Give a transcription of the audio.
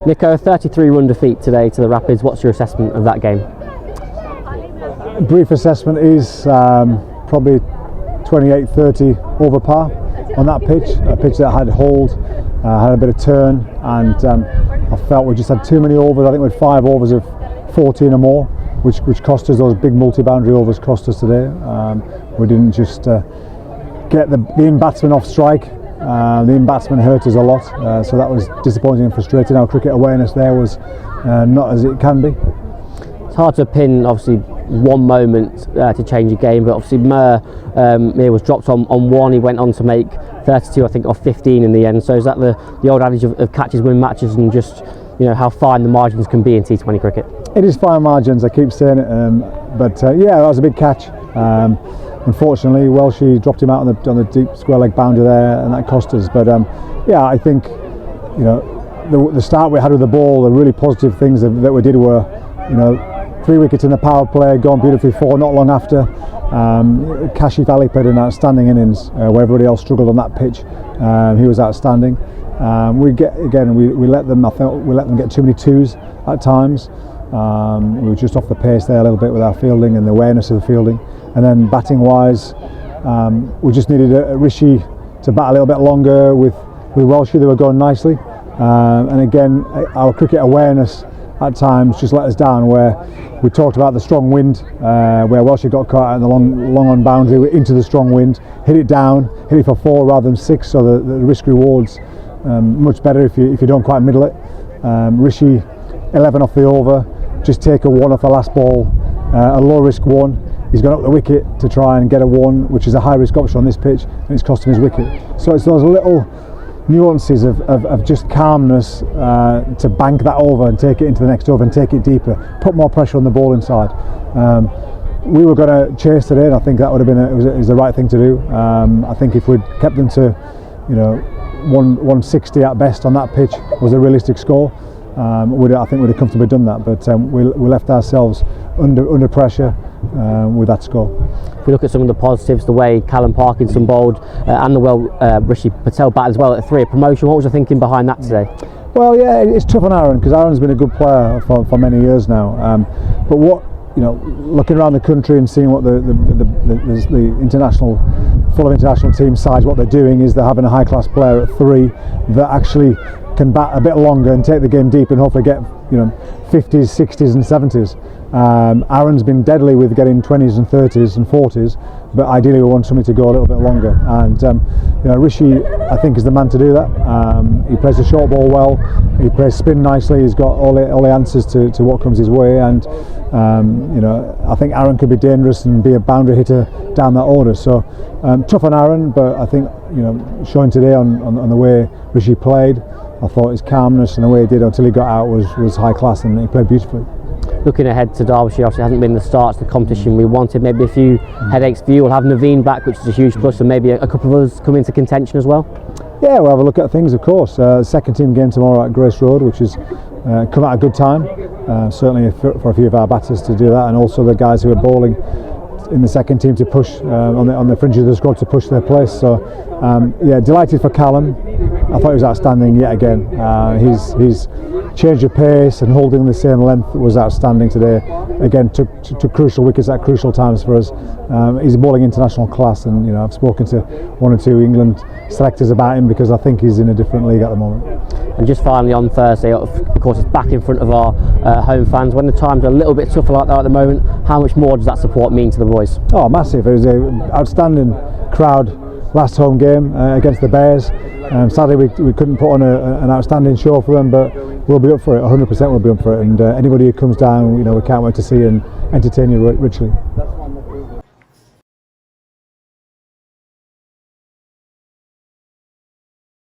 Nico, 33-run defeat today to the Rapids. What's your assessment of that game? Brief assessment is probably 28-30 over par on that pitch. A pitch that had hold, had a bit of turn, and I felt we just had too many overs. I think we had 5 overs of 14 or more, which cost us. Those big multi-boundary overs cost us today. We didn't just get the in-batsman off strike. The in-batsman hurt us a lot, so that was disappointing and frustrating. Our cricket awareness there was not as it can be. It's hard to pin, obviously, one moment to change a game, but obviously Mir was dropped on one. He went on to make 32, I think, off 15 in the end. So is that the old adage of catches win matches, and just how fine the margins can be in T20 cricket? It is fine margins, I keep saying it, but yeah, that was a big catch. Unfortunately, Welshie dropped him out on the deep square leg boundary there, and that cost us. But yeah, I think the start we had with the ball, the really positive things that we did were 3 wickets in the power play, gone beautifully 4 not long after. Kashif Ali played an outstanding innings where everybody else struggled on that pitch. He was outstanding. We let them get too many twos at times. We were just off the pace there a little bit with our fielding and the awareness of the fielding. And then batting wise, we just needed Rishi to bat a little bit longer with Welshie. They were going nicely, and again our cricket awareness at times just let us down, where we talked about the strong wind, where Welshie got caught out in the long on boundary into the strong wind, hit it down, hit it for 4 rather than 6, so the risk rewards much better if you don't quite middle it. Rishi 11 off the over, just take a 1 off the last ball, a low risk 1. He's gone up the wicket to try and get a 1, which is a high risk option on this pitch, and it's cost him his wicket. So it's those little nuances of just calmness to bank that over and take it into the next over and take it deeper, put more pressure on the ball inside. We were going to chase today, and I think that would have been it was the right thing to do. I think if we'd kept them to 160 at best on that pitch was a realistic score, I think we'd have comfortably done that, but we left ourselves under pressure with that score. If we look at some of the positives, the way Callum Parkinson bowled and the Rishi Patel batted as well at 3, a promotion, what was your thinking behind that today? Well, yeah, it's tough on Aaron, because Aaron's been a good player for many years now, but what looking around the country and seeing what the full of international team sides, what they're doing is they're having a high class player at 3 that actually can bat a bit longer and take the game deep and hopefully get 50s, 60s and 70s. Aaron's been deadly with getting 20s and 30s and 40s, but ideally we want somebody to go a little bit longer, and Rishi I think is the man to do that. He plays the short ball well, he plays spin nicely, he's got all the answers to what comes his way, and I think Aaron could be dangerous and be a boundary hitter down that order. So tough on Aaron, but I think showing today on the way Rishi played, I thought his calmness and the way he did until he got out was high class, and he played beautifully. Looking ahead to Derbyshire, obviously hasn't been the start to the competition we wanted. Maybe a few headaches for you. We'll have Naveen back, which is a huge plus, and maybe a couple of others come into contention as well. Yeah, we'll have a look at things, of course. Second team game tomorrow at Grace Road, which has come at a good time, certainly for a few of our batters to do that, and also the guys who are bowling in the second team to push on the fringe of the squad to push their place. So yeah, delighted for Callum. I thought he was outstanding yet again. His change of pace and holding the same length was outstanding today. Again, took crucial wickets at crucial times for us. He's bowling international class, and I've spoken to 1 or 2 England selectors about him, because I think he's in a different league at the moment. And just finally on Thursday, of course, it's back in front of our home fans. When the times are a little bit tougher like that at the moment, how much more does that support mean to the boys? Oh, massive. It was an outstanding crowd last home game against the Bears. Sadly we couldn't put on an outstanding show for them, but we'll be up for it, 100% we'll be up for it, and anybody who comes down, we can't wait to see and entertain you richly.